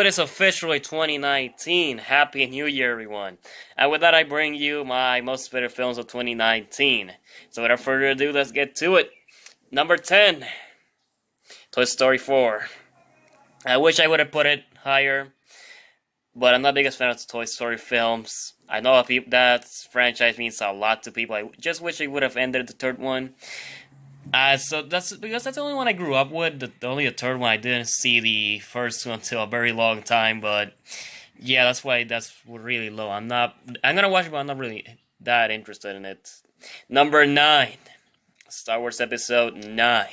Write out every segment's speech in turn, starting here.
it is officially 2019. Happy New Year, everyone. And with that, I bring you my most favorite films of 2019. So without further ado, let's get to it. Number 10, Toy Story 4. I wish I would have put it higher, but I'm not the biggest fan of Toy Story films. I know that franchise means a lot to people. I just wish it would have ended the third one. So that's because that's the only one I grew up with. Only the third one I didn't see the first one until a very long time. But yeah, that's why that's really low. I'm gonna watch it, but I'm not really that interested in it. Number 9, Star Wars Episode 9.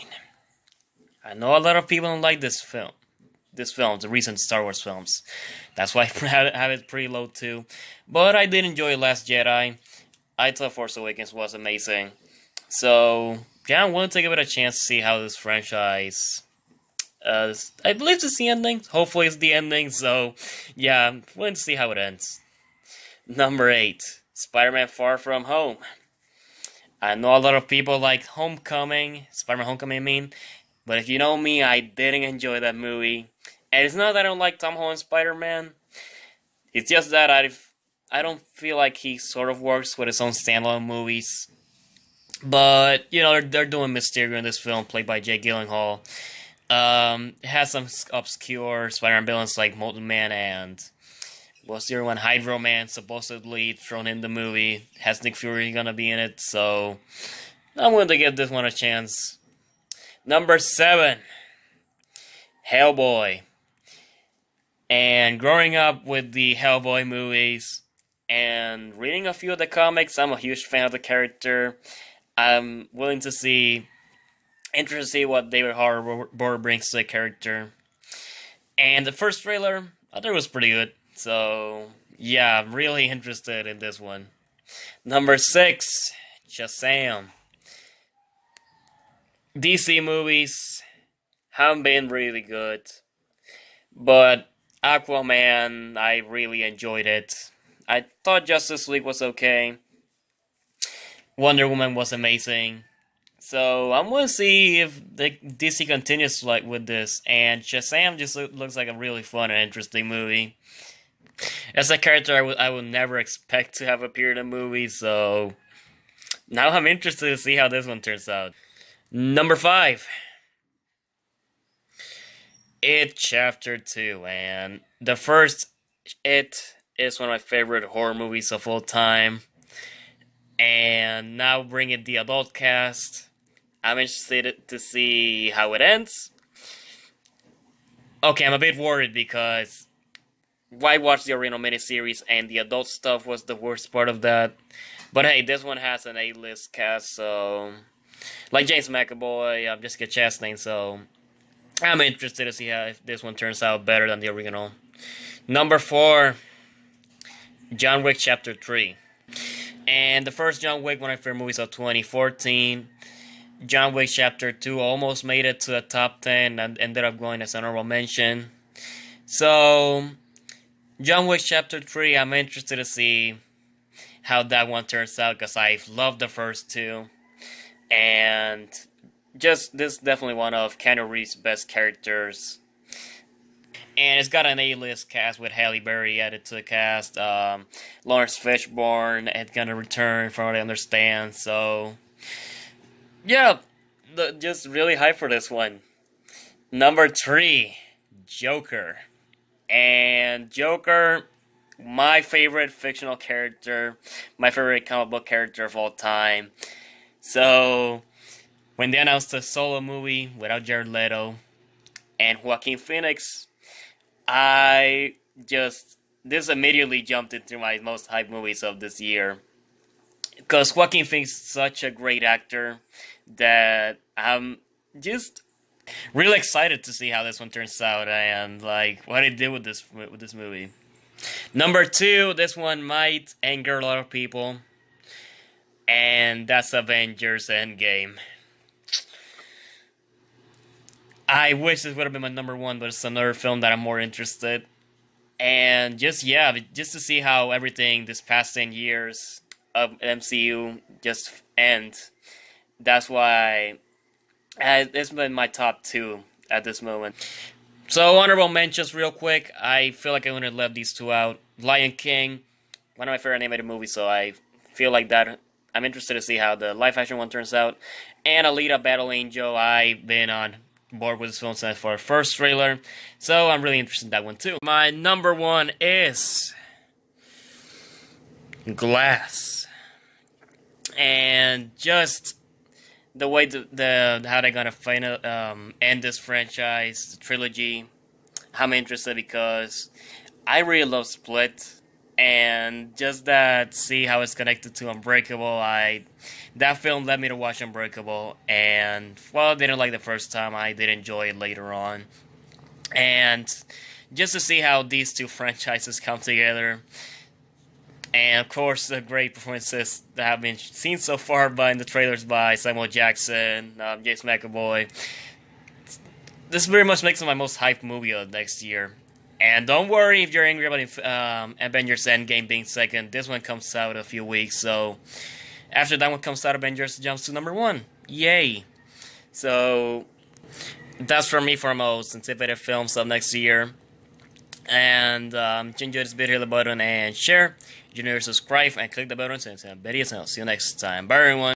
I know a lot of people don't like this film. The recent Star Wars films. That's why I have it pretty low too. But I did enjoy Last Jedi. I thought Force Awakens was amazing. So yeah, I'm willing to give it a chance to see how this franchise. I believe it's the ending. Hopefully, it's the ending. So yeah, I'm willing to see how it ends. Number 8, Spider-Man: Far From Home. I know a lot of people like Spider-Man: Homecoming. I mean, but if you know me, I didn't enjoy that movie. And it's not that I don't like Tom Holland's Spider-Man. It's just that I don't feel like he sort of works with his own standalone movies. But, you know, they're doing Mysterio in this film, played by Jake Gyllenhaal. It has some obscure Spider-Man villains like Molten Man and what's the other one? Hydro Man, supposedly thrown in the movie. Has Nick Fury gonna be in it, so I'm willing to give this one a chance. Number 7, Hellboy. And growing up with the Hellboy movies and reading a few of the comics, I'm a huge fan of the character. I'm willing to interested to see what David Harbour brings to the character. And the first trailer, I thought it was pretty good. So, yeah, I'm really interested in this one. Number 6, Shazam. DC movies haven't been really good. But Aquaman, I really enjoyed it. I thought Justice League was okay. Wonder Woman was amazing. So I'm gonna see if the DC continues like with this, and Shazam just looks like a really fun and interesting movie. As a character I would never expect to have appeared in a movie, so now I'm interested to see how this one turns out. Number 5, It Chapter 2, and the first It is one of my favorite horror movies of all time. And now bringing the adult cast, I'm interested to see how it ends. Okay, I'm a bit worried because why watch the original miniseries and the adult stuff was the worst part of that. But hey, this one has an A-list cast, so like James McAvoy, Jessica Chastain, so I'm interested to see how if this one turns out better than the original. Number 4, John Wick Chapter 3. And the first John Wick, one of my favorite movies of 2014. John Wick Chapter 2 almost made it to the top 10 and ended up going as an honorable mention. So, John Wick Chapter 3, I'm interested to see how that one turns out because I love the first two. And just this is definitely one of Keanu Reeves' best characters. And it's got an A-list cast with Halle Berry added to the cast. Lawrence Fishburne is gonna return from what I understand. So, yeah, just really hyped for this one. Number 3, Joker. And Joker, my favorite fictional character, my favorite comic book character of all time. So, when they announced the solo movie without Jared Leto and Joaquin Phoenix, this immediately jumped into my most hyped movies of this year. Because Joaquin Phoenix is such a great actor that I'm just really excited to see how this one turns out and like what he did with this movie. Number 2, this one might anger a lot of people, and that's Avengers Endgame. I wish this would have been my number 1, but it's another film that I'm more interested. And just to see how everything this past 10 years of MCU just end. That's why it's been my top 2 at this moment. So, honorable mentions, real quick. I feel like I wouldn't have left these two out. Lion King, one of my favorite animated movies, so I feel like that. I'm interested to see how the live action one turns out. And Alita Battle Angel, I've been on board with this film since for our first trailer, so I'm really interested in that one too. My number one is Glass. And just the way how they're gonna end this franchise, the trilogy. I'm interested because I really love Split, and just that see how it's connected to Unbreakable. That film led me to watch Unbreakable, and while I didn't like the first time, I did enjoy it later on, and just to see how these two franchises come together. And of course, the great performances that have been seen so far in the trailers by Samuel Jackson, James McAvoy. This very much makes it my most hyped movie of next year. And don't worry if you're angry about Avengers Endgame being second. This one comes out in a few weeks, so after that one comes out, Avengers jumps to number one. Yay! So that's for me for most anticipated films of next year. And if you enjoyed this video, hit the button and share. If you're new, subscribe and click the button to see videos. And I'll see you next time. Bye, everyone.